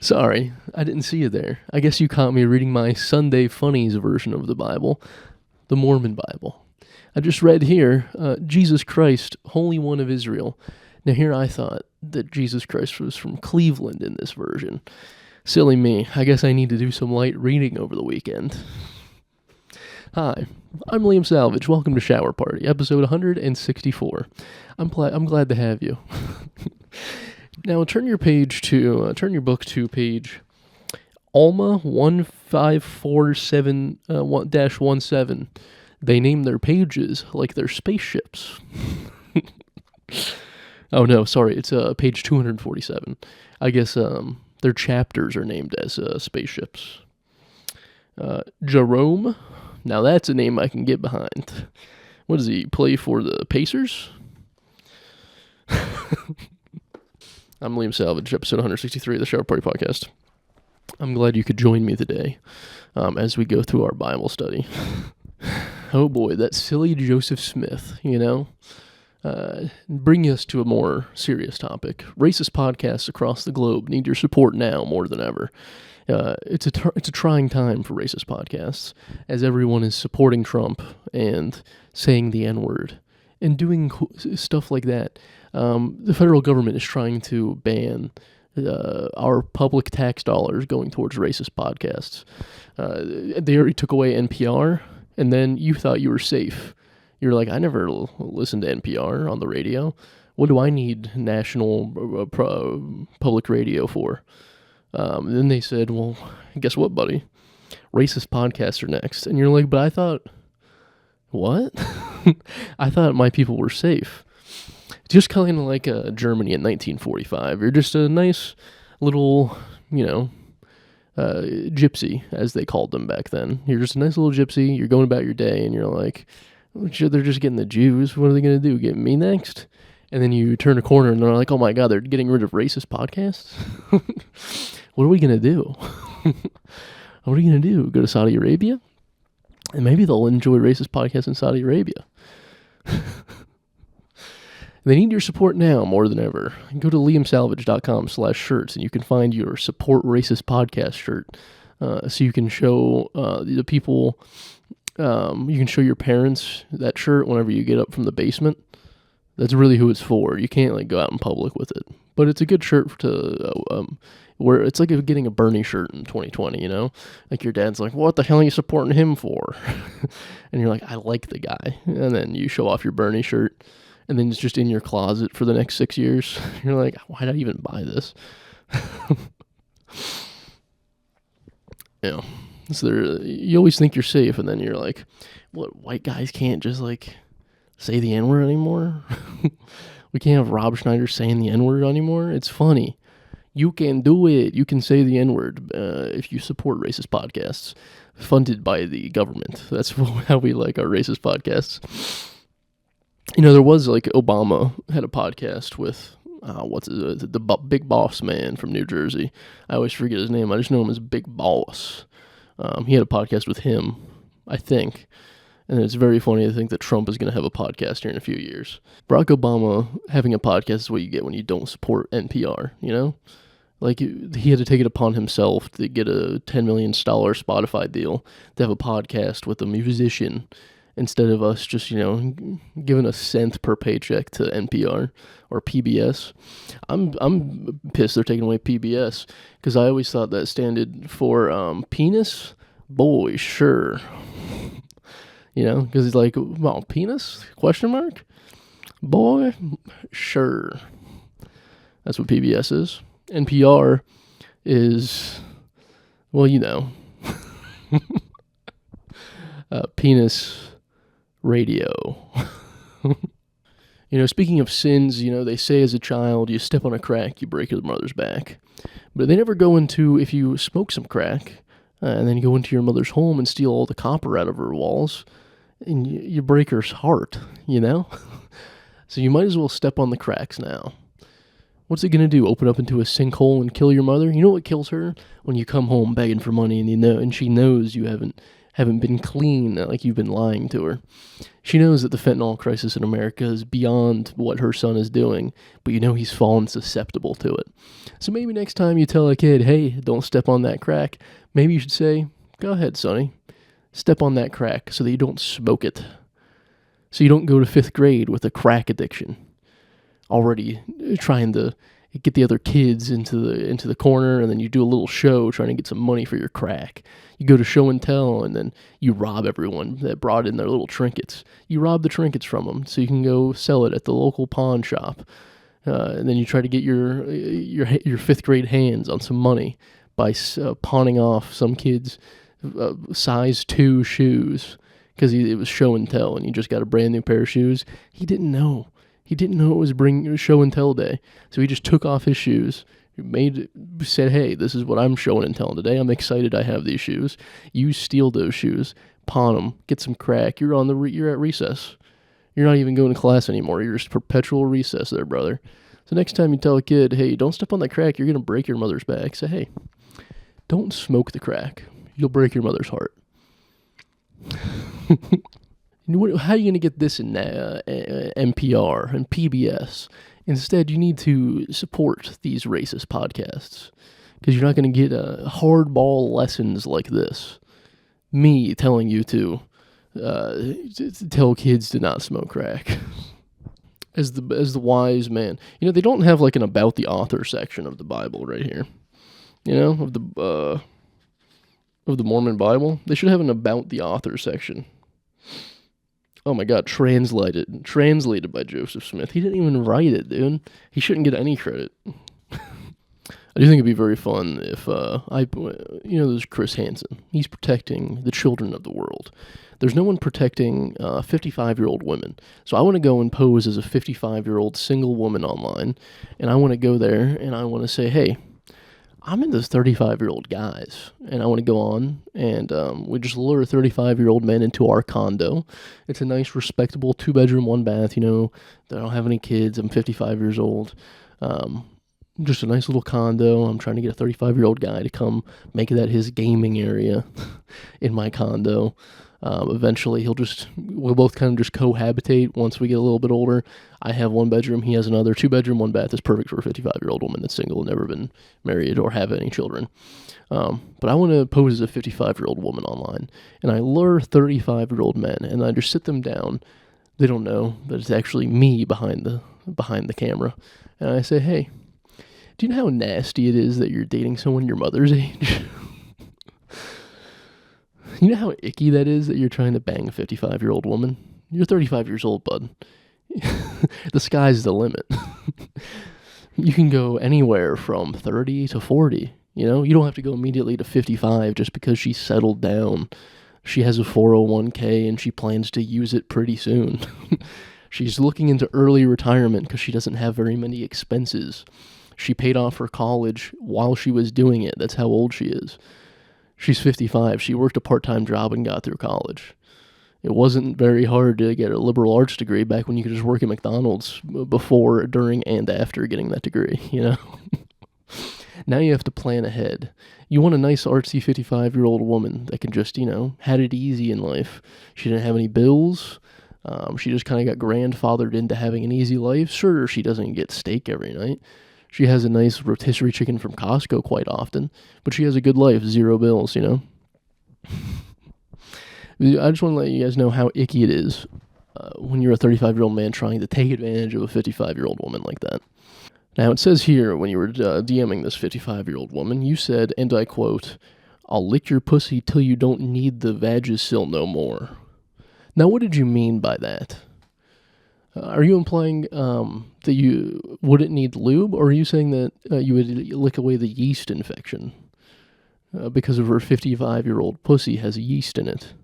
Sorry, I didn't see you there. I guess you caught me reading my Sunday funnies version of the Bible, the Mormon Bible. I just read here, Jesus Christ, Holy One of Israel. Now here I thought that Jesus Christ was from Cleveland in this version. Silly me. I guess I need to do some light reading over the weekend. Hi, I'm Liam Salvage. Welcome to Shower Party, episode 164. I'm glad to have you. Now turn your book to page Alma 1547-17. They name their pages like they're spaceships. Oh no, sorry, it's page 247. I guess their chapters are named as spaceships. Jerome, now that's a name I can get behind. What does he play for, the Pacers? I'm Liam Salvage, episode 163 of the Shower Party Podcast. I'm glad you could join me today as we go through our Bible study. Oh boy, that silly Joseph Smith, bring us to a more serious topic. Racist podcasts across the globe need your support now more than ever. It's a trying time for racist podcasts, as everyone is supporting Trump and saying the N-word and doing stuff like that. The federal government is trying to ban our public tax dollars going towards racist podcasts. They already took away NPR, and then you thought you were safe. You're like, I never listened to NPR on the radio. What do I need national public radio for? Then they said, well, guess what, buddy? Racist podcasts are next. And you're like, but I thought, what? I thought my people were safe. Just kind of like Germany in 1945. You're just a nice little, gypsy, as they called them back then. You're just a nice little gypsy. You're going about your day, and you're like, they're just getting the Jews. What are they going to do? Get me next? And then you turn a corner, and they're like, oh my God, they're getting rid of racist podcasts? What are we going to do? What are you going to do? Go to Saudi Arabia? And maybe they'll enjoy racist podcasts in Saudi Arabia. They need your support now more than ever. Go to liamsalvage.com/shirts and you can find your Support Racist Podcast shirt. So you can show the people, you can show your parents that shirt whenever you get up from the basement. That's really who it's for. You can't go out in public with it. But it's a good shirt to wear. It's like getting a Bernie shirt in 2020, Like your dad's like, what the hell are you supporting him for? And you're like, I like the guy. And then you show off your Bernie shirt. And then it's just in your closet for the next 6 years. You're like, why did I even buy this? So you always think you're safe, and then you're like, what, white guys can't just, say the N-word anymore? We can't have Rob Schneider saying the N-word anymore? It's funny. You can do it. You can say the N-word if you support racist podcasts funded by the government. That's how we like our racist podcasts. There was Obama had a podcast with the big boss man from New Jersey. I always forget his name. I just know him as Big Boss. He had a podcast with him, I think. And it's very funny to think that Trump is going to have a podcast here in a few years. Barack Obama having a podcast is what you get when you don't support NPR, He had to take it upon himself to get a $10 million Spotify deal to have a podcast with a musician, instead of us just, giving a cent per paycheck to NPR or PBS. I'm pissed they're taking away PBS, because I always thought that stood for penis? Boy, sure. Because he's like, well, penis? Question mark? Boy, sure. That's what PBS is. NPR is, well, penis radio. Speaking of sins, they say as a child, you step on a crack, you break your mother's back. But they never go into, if you smoke some crack, and then you go into your mother's home and steal all the copper out of her walls, and you break her heart, So you might as well step on the cracks now. What's it going to do? Open up into a sinkhole and kill your mother? You know what kills her? When you come home begging for money and and she knows you haven't haven't been clean, like you've been lying to her. She knows that the fentanyl crisis in America is beyond what her son is doing, but you know he's fallen susceptible to it. So maybe next time you tell a kid, hey, don't step on that crack, maybe you should say, go ahead, sonny, step on that crack so that you don't smoke it. So you don't go to 5th grade with a crack addiction, already trying to get the other kids into the corner, and then you do a little show trying to get some money for your crack. You go to show and tell, and then you rob everyone that brought in their little trinkets. You rob the trinkets from them so you can go sell it at the local pawn shop. And then you try to get your 5th grade hands on some money by pawning off some kid's size 2 shoes because it was show and tell, and you just got a brand new pair of shoes. He didn't know. He didn't know it was show and tell day, so he just took off his shoes. Said, hey, this is what I'm showing and telling today. I'm excited I have these shoes. You steal those shoes, pawn them, get some crack. You're at recess. You're not even going to class anymore. You're just perpetual recess there, brother. So next time you tell a kid, hey, don't step on that crack, you're going to break your mother's back. Say, hey, don't smoke the crack. You'll break your mother's heart. How are you going to get this in NPR and PBS? Instead, you need to support these racist podcasts because you're not going to get hardball lessons like this. Me telling you to tell kids to not smoke crack. As the wise man. They don't have like an about the author section of the Bible right here. Of the Mormon Bible. They should have an about the author section. Oh my God, translated by Joseph Smith. He didn't even write it, dude. He shouldn't get any credit. I do think it'd be very fun if there's Chris Hansen. He's protecting the children of the world. There's no one protecting 55-year-old women. So I want to go and pose as a 55-year-old single woman online, and I want to go there and I want to say, hey, I'm into 35-year-old guys, and I want to go on, and we just lure 35-year-old men into our condo. It's a nice, respectable 2-bedroom, 1-bath, they don't have any kids. I'm 55 years old. Just a nice little condo. I'm trying to get a 35-year-old guy to come make that his gaming area in my condo. Eventually, we'll both kind of just cohabitate once we get a little bit older. I have 1 bedroom, he has another. 2-bedroom, 1-bath is perfect for a 55-year-old woman that's single, never been married or have any children. But I want to pose as a 55-year-old woman online, and I lure 35-year-old men, and I just sit them down. They don't know that it's actually me behind the camera, and I say, hey, do you know how nasty it is that you're dating someone your mother's age? You know how icky that is that you're trying to bang a 55-year-old woman? You're 35 years old, bud. The sky's the limit. You can go anywhere from 30 to 40. You don't have to go immediately to 55 just because she's settled down. She has a 401k and she plans to use it pretty soon. She's looking into early retirement because she doesn't have very many expenses. She paid off her college while she was doing it. That's how old she is. She's 55. She worked a part-time job and got through college. It wasn't very hard to get a liberal arts degree back when you could just work at McDonald's before, during, and after getting that degree, Now you have to plan ahead. You want a nice, artsy 55-year-old woman that can just, had it easy in life. She didn't have any bills. She just kind of got grandfathered into having an easy life. Sure, she doesn't get steak every night. She has a nice rotisserie chicken from Costco quite often, but she has a good life, 0 bills, I just want to let you guys know how icky it is when you're a 35-year-old man trying to take advantage of a 55-year-old woman like that. Now, it says here, when you were DMing this 55-year-old woman, you said, and I quote, "I'll lick your pussy till you don't need the Vagisil no more." Now, what did you mean by that? Are you implying that you wouldn't need lube, or are you saying that you would lick away the yeast infection because of her 55-year-old pussy has yeast in it?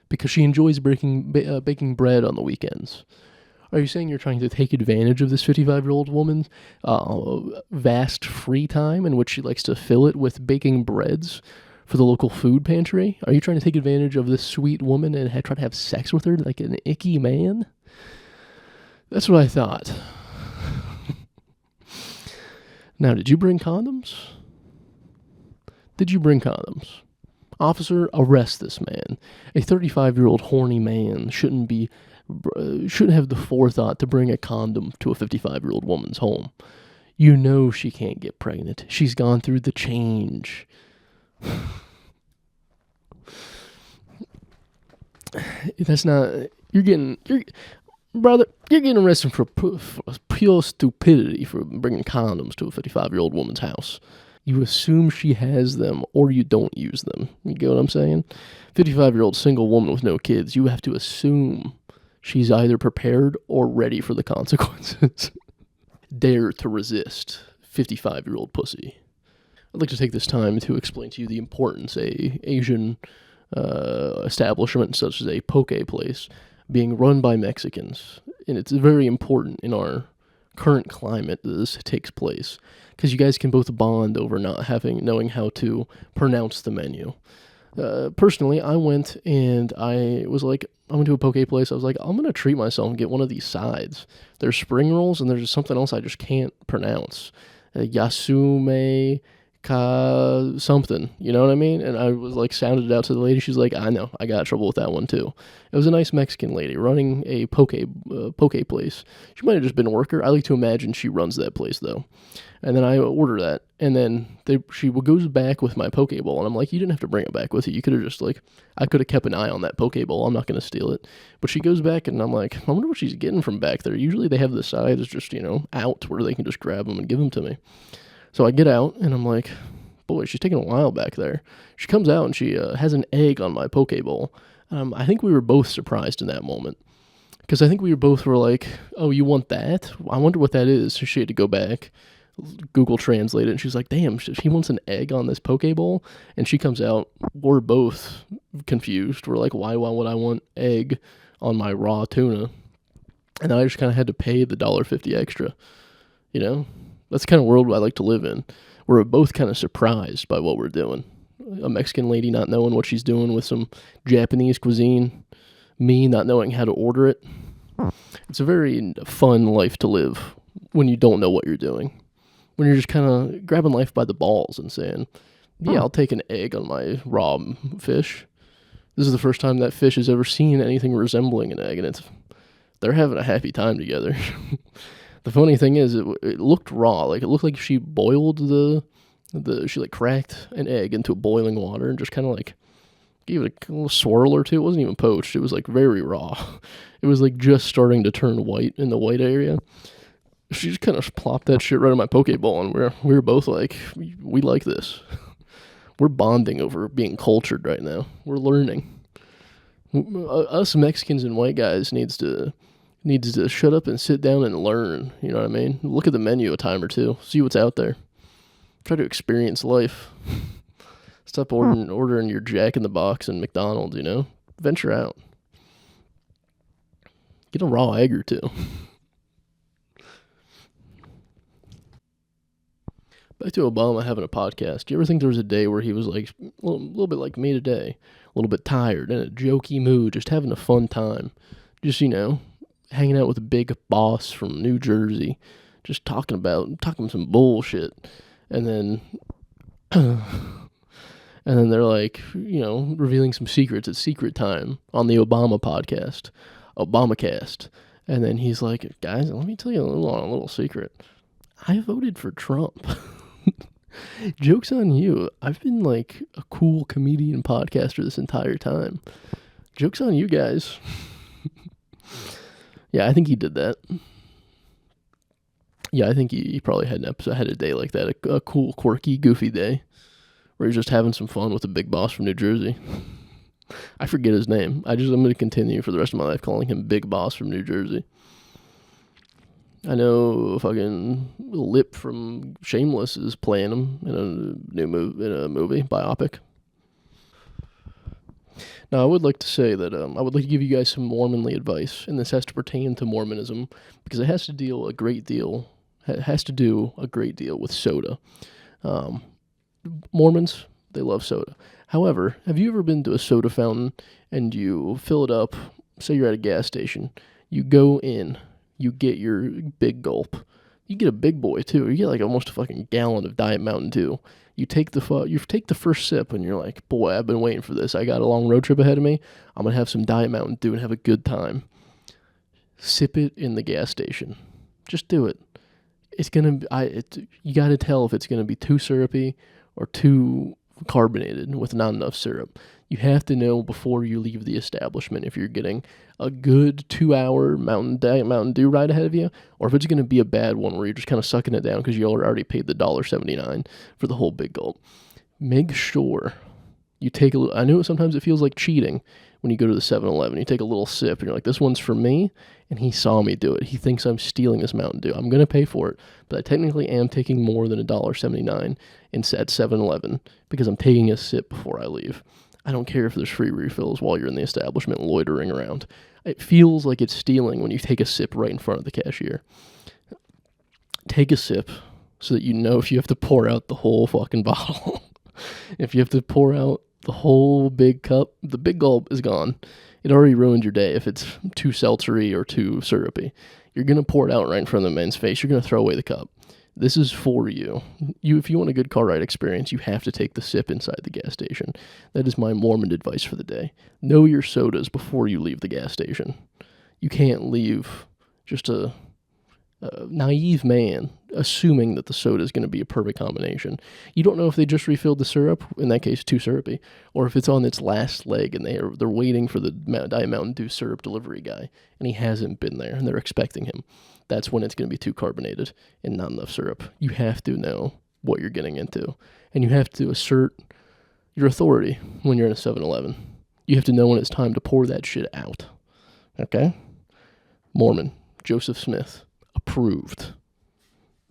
Because she enjoys baking bread on the weekends. Are you saying you're trying to take advantage of this 55-year-old woman's vast free time in which she likes to fill it with baking breads for the local food pantry? Are you trying to take advantage of this sweet woman and try to have sex with her like an icky man? That's what I thought. Now, did you bring condoms? Did you bring condoms? Officer, arrest this man. A 35-year-old horny man shouldn't have the forethought to bring a condom to a 55-year-old woman's home. You know she can't get pregnant. She's gone through the change. That's not... Brother, you're getting arrested for pure stupidity for bringing condoms to a 55-year-old woman's house. You assume she has them, or you don't use them. You get what I'm saying? 55-year-old single woman with no kids, you have to assume she's either prepared or ready for the consequences. Dare to resist, 55-year-old pussy. I'd like to take this time to explain to you the importance a Asian establishment such as a poke place being run by Mexicans. And it's very important in our current climate that this takes place, because you guys can both bond over not knowing how to pronounce the menu. Personally, I went and I went to a poke place. I was like, I'm going to treat myself and get one of these sides. There's spring rolls and there's something else I just can't pronounce. Yasume ka something, you know what I mean? And I was like, sounded it out to the lady. She's like, I know, I got trouble with that one too. It was a nice Mexican lady running a poke place. She might have just been a worker. I like to imagine she runs that place though. And then I order that, and then she goes back with my poke bowl, and I'm like, you didn't have to bring it back with you. You could have just I could have kept an eye on that poke bowl. I'm not going to steal it. But she goes back, and I'm like, I wonder what she's getting from back there. Usually they have the sides just, out where they can just grab them and give them to me. So I get out, and I'm like, boy, she's taking a while back there. She comes out, and she has an egg on my poke bowl. I think we were both surprised in that moment, because I think we were like, oh, you want that? I wonder what that is. So she had to go back, Google Translate it, and she's like, damn, he wants an egg on this poke bowl? And she comes out, we're both confused. We're like, why would I want egg on my raw tuna? And I just kind of had to pay the $1.50 extra, That's the kind of world I like to live in. We're both kind of surprised by what we're doing. A Mexican lady not knowing what she's doing with some Japanese cuisine, me not knowing how to order it. It's a very fun life to live when you don't know what you're doing. When you're just kind of grabbing life by the balls and saying, yeah, I'll take an egg on my raw fish. This is the first time that fish has ever seen anything resembling an egg, and they're having a happy time together. The funny thing is, it looked raw. It looked like she boiled she cracked an egg into boiling water and just kind of gave it a little swirl or two. It wasn't even poached. It was very raw. It was just starting to turn white in the white area. She just kind of plopped that shit right in my poke bowl, and we were both like, we like this. We're bonding over being cultured right now. We're learning. Us Mexicans and white guys needs to shut up and sit down and learn. You know what I mean? Look at the menu a time or two. See what's out there. Try to experience life. Stop ordering your Jack in the Box and McDonald's, Venture out. Get a raw egg or two. Back to Obama having a podcast. Do you ever think there was a day where he was a little bit like me today? A little bit tired, in a jokey mood, just having a fun time. Just, hanging out with a big boss from New Jersey. Just talking some bullshit. And then they're revealing some secrets at secret time on the Obama podcast, Obamacast. And then he's like, guys, let me tell you a little secret. I voted for Trump. Joke's on you. I've been a cool comedian podcaster this entire time. Joke's on you guys. Yeah, I think he did that. Yeah, I think he probably had a day like that, a cool, quirky, goofy day, where he's just having some fun with a big boss from New Jersey. I forget his name. I'm going to continue for the rest of my life calling him Big Boss from New Jersey. I know fucking Lip from Shameless is playing him in a movie, biopic. Now, I would like to say that I would like to give you guys some Mormonly advice, and this has to pertain to Mormonism, because it has to do a great deal with soda. Mormons, they love soda. However, have you ever been to a soda fountain and you fill it up, say you're at a gas station, you go in, you get your big gulp, You get a big boy too. You get like almost a fucking gallon of Diet Mountain Dew. You take the first sip and you're like, boy, I've been waiting for this. I got a long road trip ahead of me. I'm gonna have some Diet Mountain Dew and have a good time. Sip it in the gas station. Just do it. It's gonna. You got to tell if it's gonna be too syrupy or too carbonated with not enough syrup. You have to know before you leave the establishment if you're getting a good 2-hour Mountain Dew ride ahead of you, or if it's going to be a bad one where you're just kind of sucking it down because you already paid the $1.79 for the whole big gulp. Make sure you take a little. I know sometimes it feels like cheating when you go to the 7-Eleven. You take a little sip and you're like, this one's for me, and he saw me do it. He thinks I'm stealing this Mountain Dew. I'm going to pay for it, but I technically am taking more than $1.79 at 7-Eleven because I'm taking a sip before I leave. I don't care if there's free refills while you're in the establishment loitering around. It feels like it's stealing when you take a sip right in front of the cashier. Take a sip so that you know if you have to pour out the whole fucking bottle. If you have to pour out the whole big cup, the big gulp is gone. It already ruined your day if it's too seltzery or too syrupy. You're going to pour it out right in front of the man's face. You're going to throw away the cup. This is for you. If you want a good car ride experience, you have to take the sip inside the gas station. That is my Mormon advice for the day. Know your sodas before you leave the gas station. You can't leave just a naive man assuming that the soda is going to be a perfect combination. You don't know if they just refilled the syrup, in that case too syrupy, or if it's on its last leg and they're waiting for the Diet Mountain Dew syrup delivery guy, and he hasn't been there, and they're expecting him. That's when it's going to be too carbonated and not enough syrup. You have to know what you're getting into, and you have to assert your authority when you're in a 7-Eleven. You have to know when it's time to pour that shit out. Okay? Mormon, Joseph Smith, approved.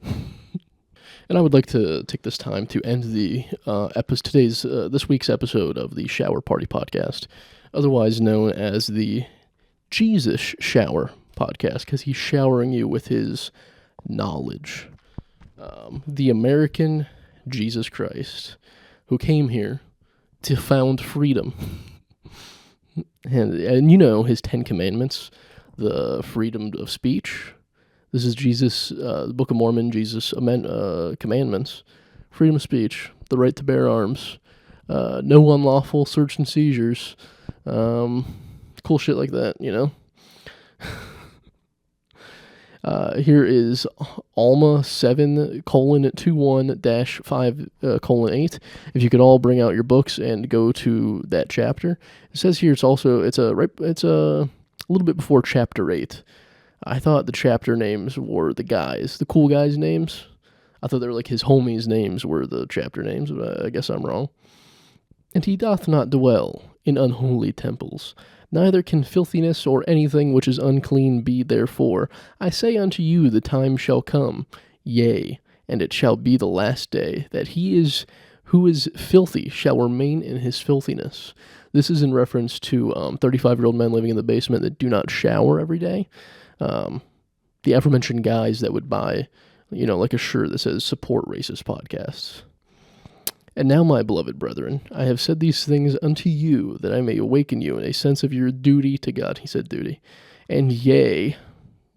And I would like to take this time to end the this week's episode of the Shower Party Podcast, otherwise known as the Jesus Shower Podcast, because he's showering you with his knowledge. The American Jesus Christ, who came here to found freedom. And you know his 10 commandments, the freedom of speech. This is Jesus, the Book of Mormon, Jesus' commandments. Freedom of speech, the right to bear arms, no unlawful search and seizures, cool shit like that, you know? Here is Alma 7:21-5:8. If you could all bring out your books and go to that chapter. It says here it's a little bit before chapter 8. I thought the chapter names were the cool guys' names. I thought they were like his homies' names were the chapter names, but I guess I'm wrong. And he doth not dwell in unholy temples, neither can filthiness or anything which is unclean be therefore. I say unto you, the time shall come, yea, and it shall be the last day, that who is filthy shall remain in his filthiness. This is in reference to 35-year-old men living in the basement that do not shower every day. The aforementioned guys that would buy, like a shirt that says support racist podcasts. And now, my beloved brethren, I have said these things unto you, that I may awaken you in a sense of your duty to God. He said duty. And yea,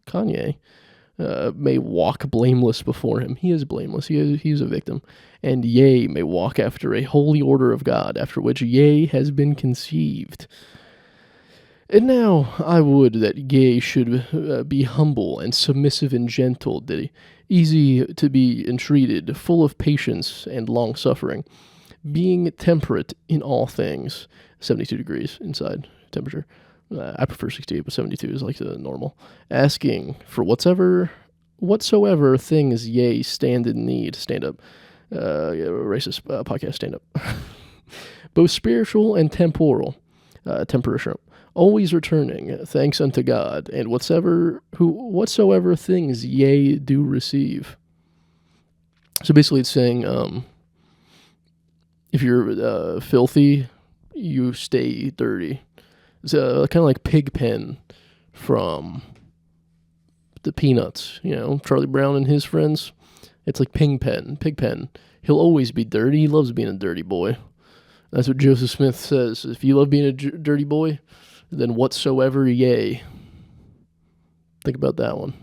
Kanye, may walk blameless before him. He is blameless. He is a victim. And yea, may walk after a holy order of God, after which yea has been conceived. And now I would that yea should be humble and submissive and gentle, easy to be entreated, full of patience and long-suffering, being temperate in all things. 72 degrees inside temperature. I prefer 68, but 72 is like the normal. Asking for whatsoever things yea stand in need. Stand up. Racist podcast, stand up. Both spiritual and temporal. Temperatial. Always returning thanks unto God, and whatsoever things yea do receive. So basically it's saying, if you're filthy, you stay dirty. It's kind of like Pigpen from the Peanuts, Charlie Brown and his friends. It's like Pigpen. He'll always be dirty. He loves being a dirty boy. That's what Joseph Smith says. If you love being a dirty boy, then whatsoever yea. Think about that one.